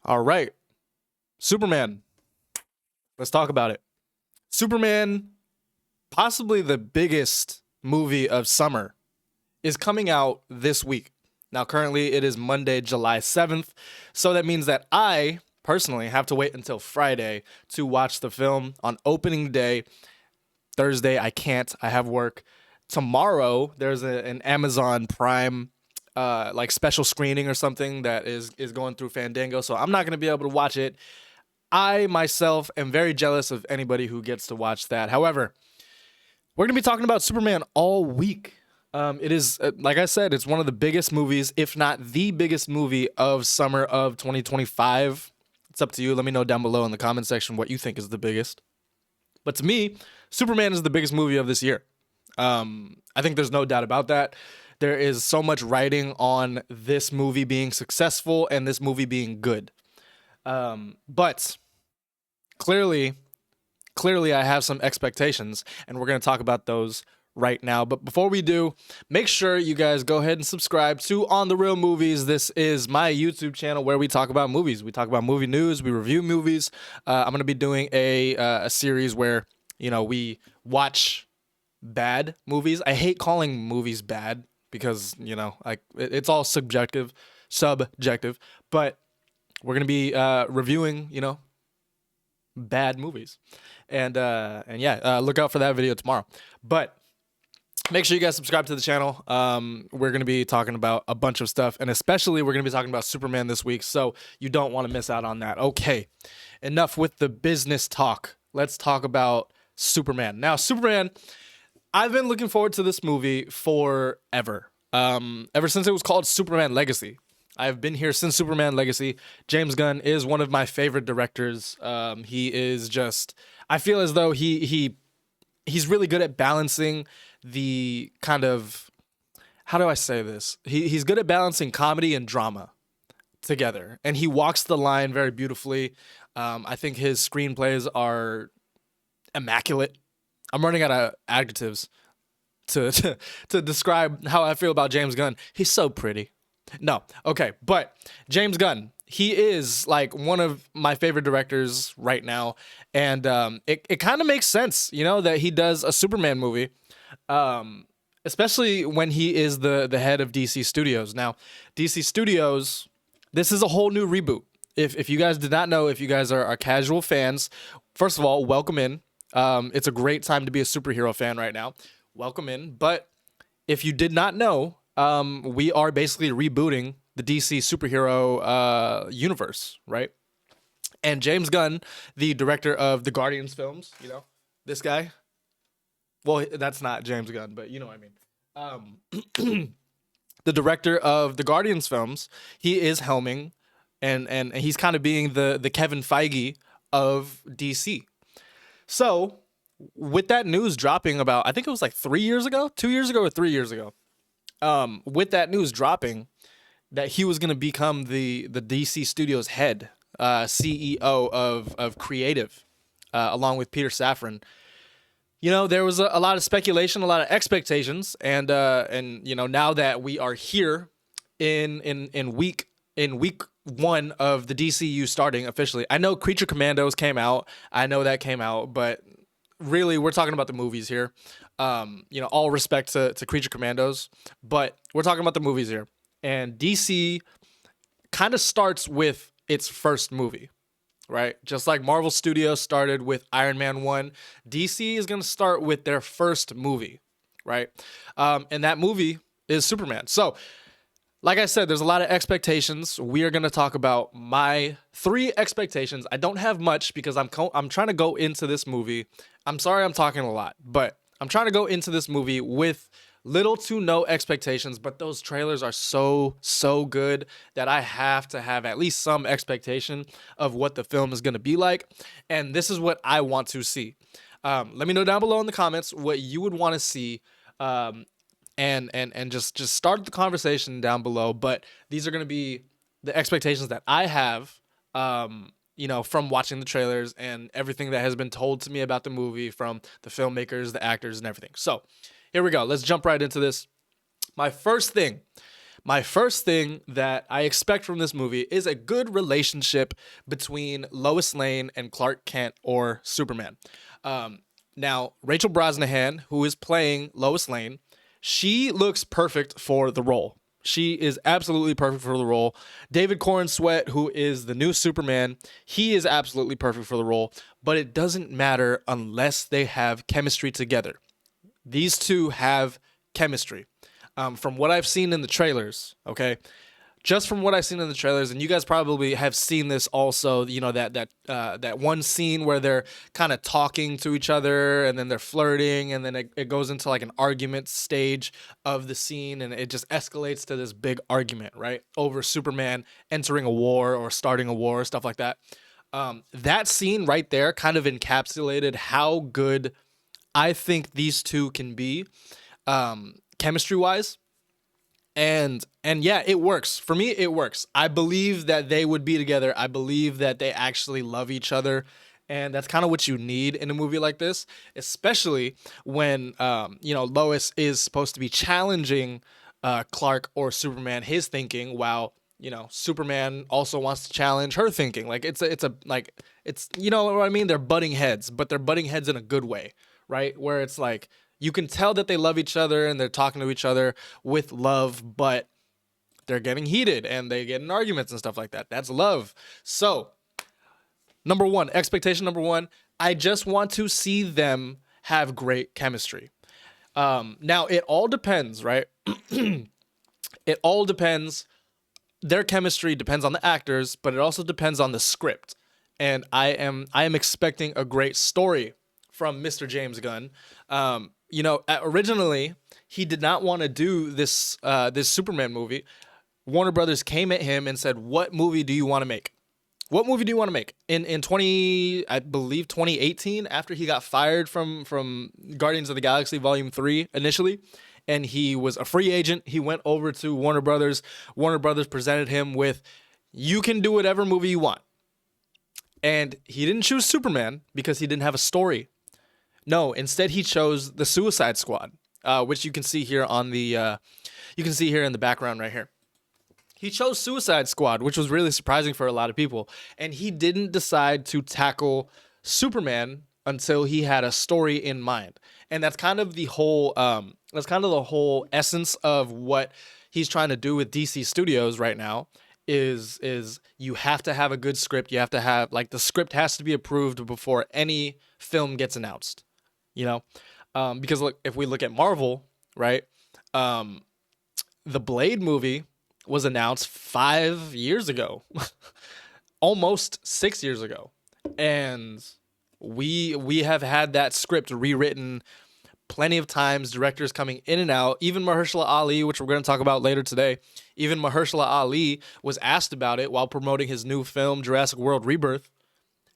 All right. Superman. Let's talk about it. Superman, possibly the biggest movie of summer, is coming out this week. Now, currently, it is Monday, July 7th. So that means that I personally have to wait until Friday to watch the film on opening day. Thursday, I can't. I have work. Tomorrow, there's an Amazon Prime like special screening or something that is going through Fandango. So I'm not going to be able to watch it. I myself am very jealous of anybody who gets to watch that. However, we're going to be talking about Superman all week. It is, like I said, it's one of the biggest movies, if not the biggest movie of summer of 2025. It's up to you. Let me know down below in the comment section what you think is the biggest. But to me, Superman is the biggest movie of this year. I think there's no doubt about that. There is so much writing on this movie being successful and this movie being good. But clearly, I have some expectations, and we're going to talk about those right now. But before we do, make sure you guys go ahead and subscribe to On the Real Movies. This is my YouTube channel where we talk about movies. We talk about movie news. We review movies. I'm going to be doing a series where, we watch bad movies. I hate calling movies bad because, it's all subjective, but we're going to be reviewing, bad movies. And yeah, look out for that video tomorrow. But make sure you guys subscribe to the channel. We're going to be talking about a bunch of stuff, and especially we're going to be talking about Superman this week, so you don't want to miss out on that. Okay, enough with the business talk. Let's talk about Superman. Now, Superman, I've been looking forward to this movie forever. Ever since it was called Superman Legacy. I've been here since Superman Legacy. James Gunn is one of my favorite directors. He is just, I feel as though he's really good at balancing the kind of, how do I say this? He's good at balancing comedy and drama together, and he walks the line very beautifully. I think his screenplays are immaculate. I'm running out of adjectives to describe how I feel about James Gunn. He's so pretty. No, okay, but James Gunn, he is like one of my favorite directors right now, and it kind of makes sense, that he does a Superman movie, especially when he is the head of DC Studios. Now, DC Studios, this is a whole new reboot. If you guys did not know, if you guys are casual fans, first of all, welcome in. It's a great time to be a superhero fan right now. Welcome in. But if you did not know, we are basically rebooting the DC superhero universe, right? And James Gunn, the director of the Guardians films, this guy. Well, that's not James Gunn, but you know what I mean. The director of the Guardians films, he is helming, and he's kind of being the Kevin Feige of DC. So, with that news dropping about, I think it was like 2 years ago or 3 years ago. With that news dropping that he was going to become the DC Studios head, CEO of creative, along with Peter Safran, there was a lot of speculation, a lot of expectations, and now that we are here in week one of the DCU starting officially. I know Creature Commandos came out. I know that came out, but really, we're talking about the movies here. All respect to Creature Commandos, but we're talking about the movies here. And DC kind of starts with its first movie, right? Just like Marvel Studios started with Iron Man 1, DC is going to start with their first movie, right? And that movie is Superman. So, like I said, there's a lot of expectations. We are going to talk about my 3 expectations. I don't have much because I'm trying to go into this movie. I'm sorry I'm talking a lot, but I'm trying to go into this movie with little to no expectations, but those trailers are so good that I have to have at least some expectation of what the film is going to be like, and this is what I want to see. Let me know down below in the comments what you would want to see, and just start the conversation down below. But these are going to be the expectations that I have, from watching the trailers and everything that has been told to me about the movie from the filmmakers, the actors, and everything. So here we go. Let's jump right into this. My first thing My first thing that I expect from this movie is a good relationship between Lois Lane and Clark Kent or Superman. Um, Now, Rachel Brosnahan, who is playing Lois Lane, she looks perfect for the role. She is absolutely perfect for the role. David Corn Sweat, who is the new Superman, he is absolutely perfect for the role, but it doesn't matter unless they have chemistry together. These two have chemistry. From what I've seen in the trailers, okay, just from what I've seen in the trailers, and you guys probably have seen this also. You know that one scene where they're kind of talking to each other, and then they're flirting, and then it goes into like an argument stage of the scene, and it just escalates to this big argument, right, over Superman entering a war or starting a war, stuff like that. That scene right there kind of encapsulated how good I think these two can be, chemistry wise. And yeah, it works. For me, it works. I believe that they would be together. I believe that they actually love each other. And that's kind of what you need in a movie like this, especially when Lois is supposed to be challenging Clark or Superman his thinking, while Superman also wants to challenge her thinking. Like it's you know what I mean? They're butting heads, but they're butting heads in a good way, right? Where it's like you can tell that they love each other and they're talking to each other with love, but they're getting heated and they get in arguments and stuff like that. That's love. So, number one, expectation number one, I just want to see them have great chemistry. Now, it all depends, right? It all depends. Their chemistry depends on the actors, but it also depends on the script. And I am expecting a great story from Mr. James Gunn. Originally he did not want to do this Superman movie. Warner Brothers came at him and said, "What movie do you want to make? What movie do you want to make?" In 2018, after he got fired from Guardians of the Galaxy Volume 3 initially, and he was a free agent, he went over to Warner Brothers. Warner Brothers presented him with, "You can do whatever movie you want." And he didn't choose Superman because he didn't have a story. No, instead he chose the Suicide Squad, which you can see here in the background right here. He chose Suicide Squad, which was really surprising for a lot of people, and he didn't decide to tackle Superman until he had a story in mind. And that's kind of the whole essence of what he's trying to do with DC Studios right now. Is you have to have a good script. You have to have, like, the script has to be approved before any film gets announced. Because look, if we look at Marvel, right? The Blade movie was announced 5 years ago, almost 6 years ago, and we have had that script rewritten plenty of times. Directors coming in and out. Even Mahershala Ali, which we're going to talk about later today, even Mahershala Ali was asked about it while promoting his new film Jurassic World Rebirth.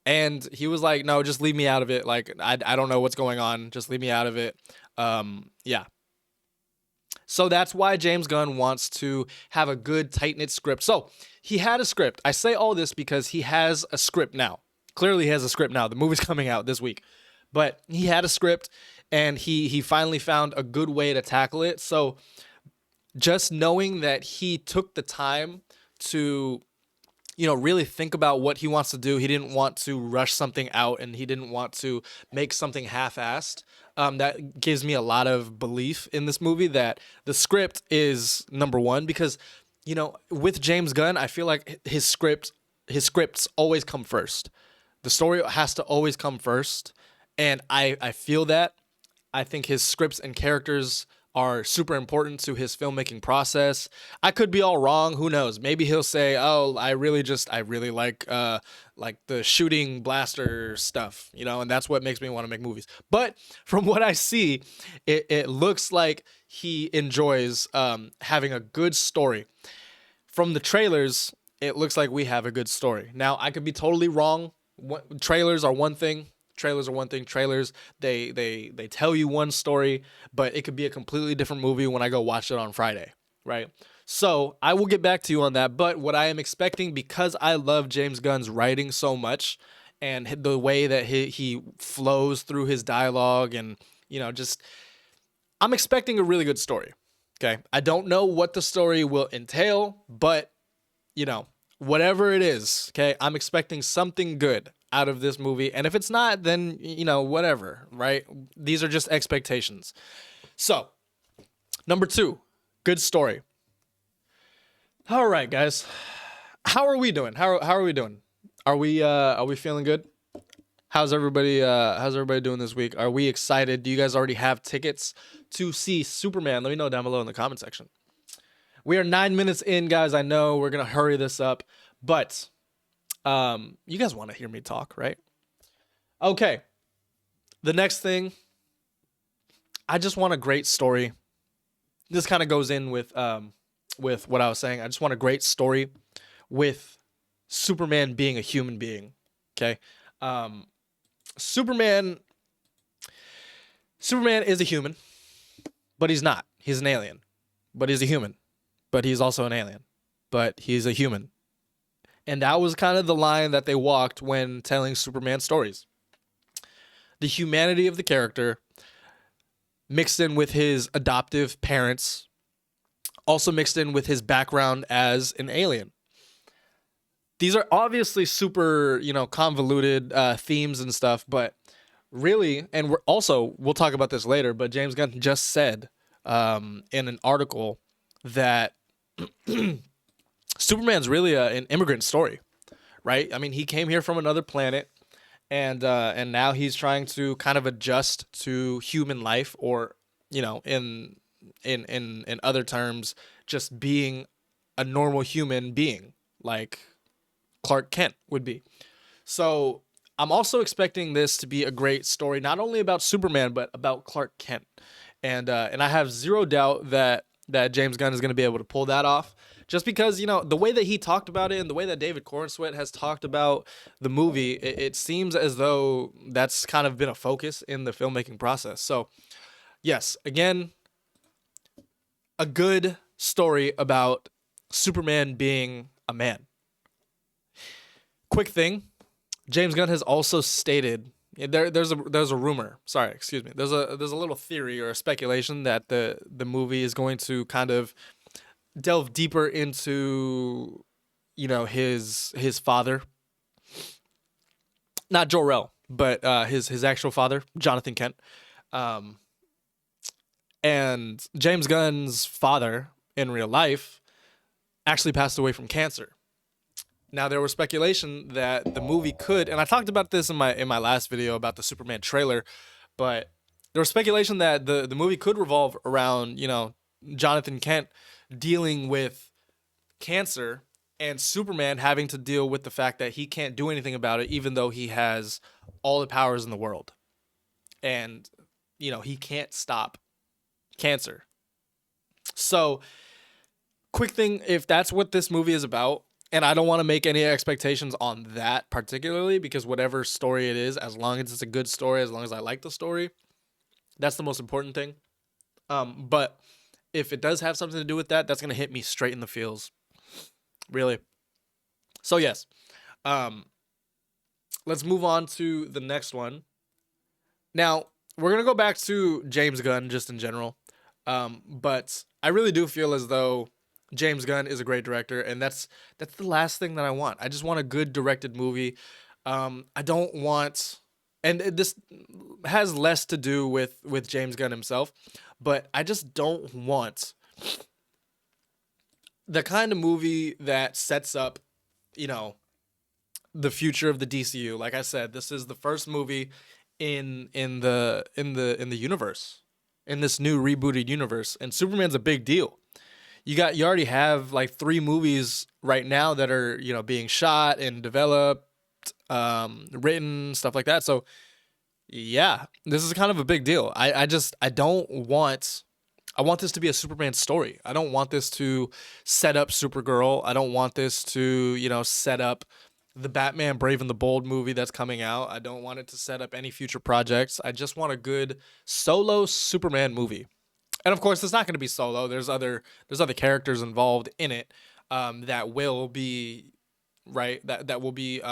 And he was like, "No, just leave me out of it. Like, I don't know what's going on. Just leave me out of it." Yeah. So that's why James Gunn wants to have a good, tight-knit script. So he had a script. I say all this because he has a script now. Clearly he has a script now. The movie's coming out this week. But he had a script, and he finally found a good way to tackle it. So just knowing that he took the time to really think about what he wants to do. He didn't want to rush something out, and he didn't want to make something half-assed. That gives me a lot of belief in this movie that the script is number one, because, with James Gunn, I feel like his scripts always come first. The story has to always come first, and I feel that. I think his scripts and characters are super important to his filmmaking process. I could be all wrong. Who knows? Maybe he'll say, "Oh, I really like the shooting blaster stuff, and that's what makes me want to make movies." But from what I see, it looks like he enjoys having a good story. From the trailers, it looks like we have a good story. Now, I could be totally wrong. Trailers are one thing. Trailers, they tell you one story, but it could be a completely different movie when I go watch it on Friday, right? So I will get back to you on that. But what I am expecting, because I love James Gunn's writing so much and the way that he flows through his dialogue, and I'm expecting a really good story. Okay. I don't know what the story will entail, but, whatever it is, okay, I'm expecting something good out of this movie. And if it's not, then, whatever, right? These are just expectations. So, number 2, good story. All right, guys. How are we doing? How are we doing? Are we feeling good? How's everybody doing this week? Are we excited? Do you guys already have tickets to see Superman? Let me know down below in the comment section. We are 9 minutes in, guys. I know we're gonna hurry this up, but you guys want to hear me talk, right? Okay. The next thing, I just want a great story. This kind of goes in with what I was saying. I just want a great story with Superman being a human being. Okay. Superman is a human, but he's not. He's an alien. But he's a human. But he's also an alien. But he's a human. And that was kind of the line that they walked when telling Superman stories. The humanity of the character mixed in with his adoptive parents, also mixed in with his background as an alien. These are obviously super, convoluted themes and stuff, but really, and we'll talk about this later, but James Gunn just said in an article that Superman's really an immigrant story, right? I mean, he came here from another planet, and now he's trying to kind of adjust to human life, or in other terms, just being a normal human being, like Clark Kent would be. So I'm also expecting this to be a great story, not only about Superman, but about Clark Kent. And I have zero doubt that James Gunn is going to be able to pull that off, just because, the way that he talked about it and the way that David Corenswet has talked about the movie, it seems as though that's kind of been a focus in the filmmaking process. So yes, again, a good story about Superman being a man. Quick thing, James Gunn has also stated there's a rumor. Sorry, excuse me. There's a little theory or a speculation that the movie is going to kind of delve deeper into his father, not Jor-El, but his actual father, Jonathan Kent. And James Gunn's father in real life actually passed away from cancer. Now, there was speculation that the movie could, and I talked about this in my last video about the Superman trailer, but there was speculation that the movie could revolve around, Jonathan Kent dealing with cancer and Superman having to deal with the fact that he can't do anything about it, even though he has all the powers in the world. And, he can't stop cancer. So, quick thing, if that's what this movie is about, and I don't want to make any expectations on that particularly, because whatever story it is, as long as it's a good story, as long as I like the story, that's the most important thing. But if it does have something to do with that, that's going to hit me straight in the feels. Really. So yes. Let's move on to the next one. Now, we're going to go back to James Gunn just in general. But I really do feel as though James Gunn is a great director, and that's the last thing that I want. I just want a good directed movie. I don't want, and this has less to do with James Gunn himself, but I just don't want the kind of movie that sets up, the future of the DCU. Like I said, this is the first movie in the universe, in this new rebooted universe, and Superman's a big deal. You already have like 3 movies right now that are, being shot and developed, written, stuff like that. So yeah, this is kind of a big deal. I want this to be a Superman story. I don't want this to set up Supergirl. I don't want this to, set up the Batman Brave and the Bold movie that's coming out. I don't want it to set up any future projects. I just want a good solo Superman movie. And of course, it's not going to be solo. There's other characters involved in it that will be that will be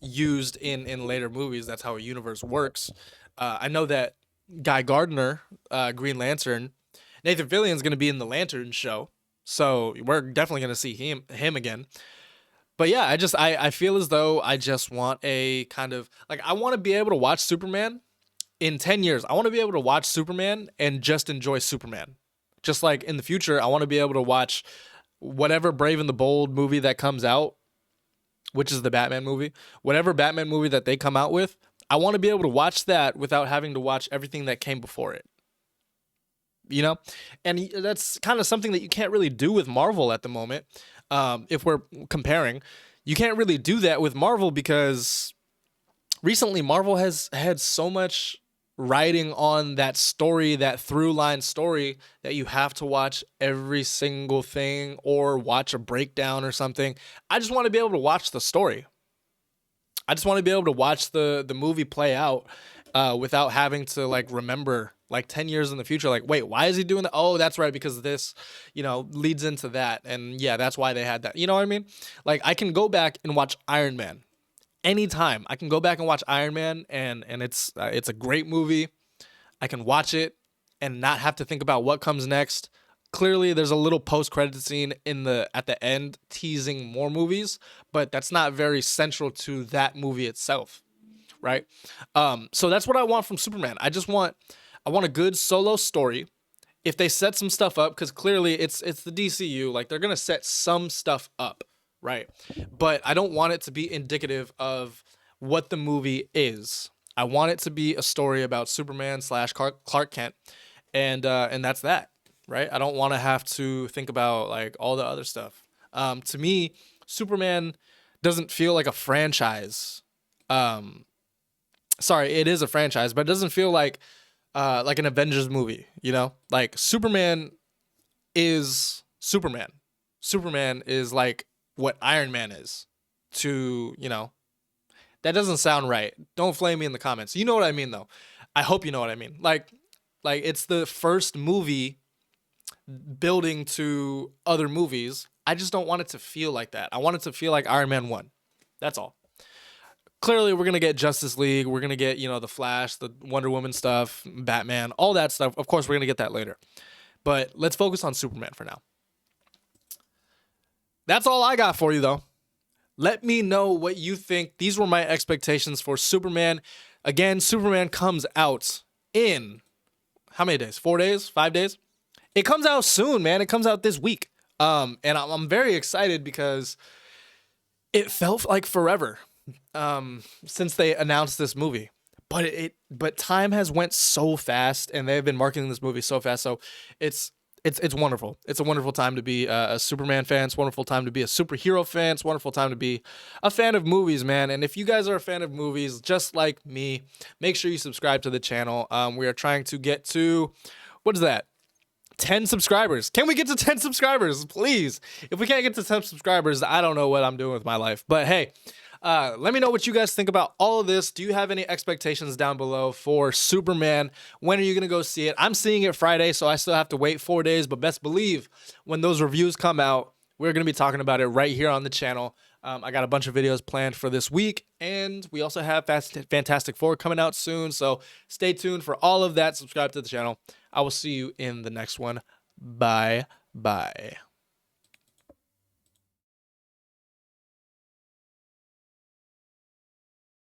used in later movies. That's how a universe works. I know that Guy Gardner, Green Lantern, Nathan Fillion's going to be in the Lantern show, so we're definitely going to see him again. But yeah, I feel as though I just want a kind of like, I want to be able to watch Superman in 10 years. I want to be able to watch Superman and just enjoy Superman. Just like in the future, I want to be able to watch whatever Brave and the Bold movie that comes out, which is the Batman movie, whatever Batman movie that they come out with, I want to be able to watch that without having to watch everything that came before it. You know? And that's kind of something that you can't really do with Marvel at the moment. If we're comparing, you can't really do that with Marvel because recently Marvel has had so much riding on that story, that through line story, that you have to watch every single thing or watch a breakdown or something. I just want to be able to watch the story. I just want to be able to watch the movie play out without having to like remember like 10 years in the future, like, wait, why is he doing that? Oh, that's right, because this, leads into that. And yeah, that's why they had that. You know what I mean? Like, I can go back and watch Iron Man anytime. I can go back and watch Iron Man, and it's a great movie. I can watch it and not have to think about what comes next. Clearly, there's a little post-credit scene at the end teasing more movies, but that's not very central to that movie itself, right? So that's what I want from Superman. I want a good solo story. If they set some stuff up, because clearly it's the DCU, like they're gonna set some stuff up, right? But I don't want it to be indicative of what the movie is. I want it to be a story about Superman / Clark Kent, and that's that, right? I don't want to have to think about like all the other stuff. To me, Superman doesn't feel like a franchise. Sorry, it is a franchise, but it doesn't feel like an Avengers movie, Like Superman is Superman. Superman is like what Iron Man is to, that doesn't sound right. Don't flame me in the comments. You know what I mean though. I hope you know what I mean. Like it's the first movie building to other movies. I just don't want it to feel like that. I want it to feel like Iron Man 1. That's all. Clearly, we're going to get Justice League. We're going to get, the Flash, the Wonder Woman stuff, Batman, all that stuff. Of course, we're going to get that later. But let's focus on Superman for now. That's all I got for you, though. Let me know what you think. These were my expectations for Superman. Again, Superman comes out in how many days? 4 days? 5 days? It comes out soon, man. It comes out this week. And I'm very excited because it felt like forever since they announced this movie, but time has went so fast, and they've been marketing this movie so fast. So it's wonderful. It's a wonderful time to be a Superman fan. It's a wonderful time to be a superhero fan. It's a wonderful time to be a fan of movies, man. And if you guys are a fan of movies, just like me, make sure you subscribe to the channel. We are trying to get to, what is that? 10 subscribers. Can we get to 10 subscribers, please? If we can't get to 10 subscribers, I don't know what I'm doing with my life. But hey, let me know what you guys think about all of this. Do you have any expectations down below for Superman? When are you going to go see it? I'm seeing it Friday, so I still have to wait 4 days. But best believe when those reviews come out, we're going to be talking about it right here on the channel. I got a bunch of videos planned for this week, and we also have Fantastic Four coming out soon. So stay tuned for all of that. Subscribe to the channel. I will see you in the next one. Bye.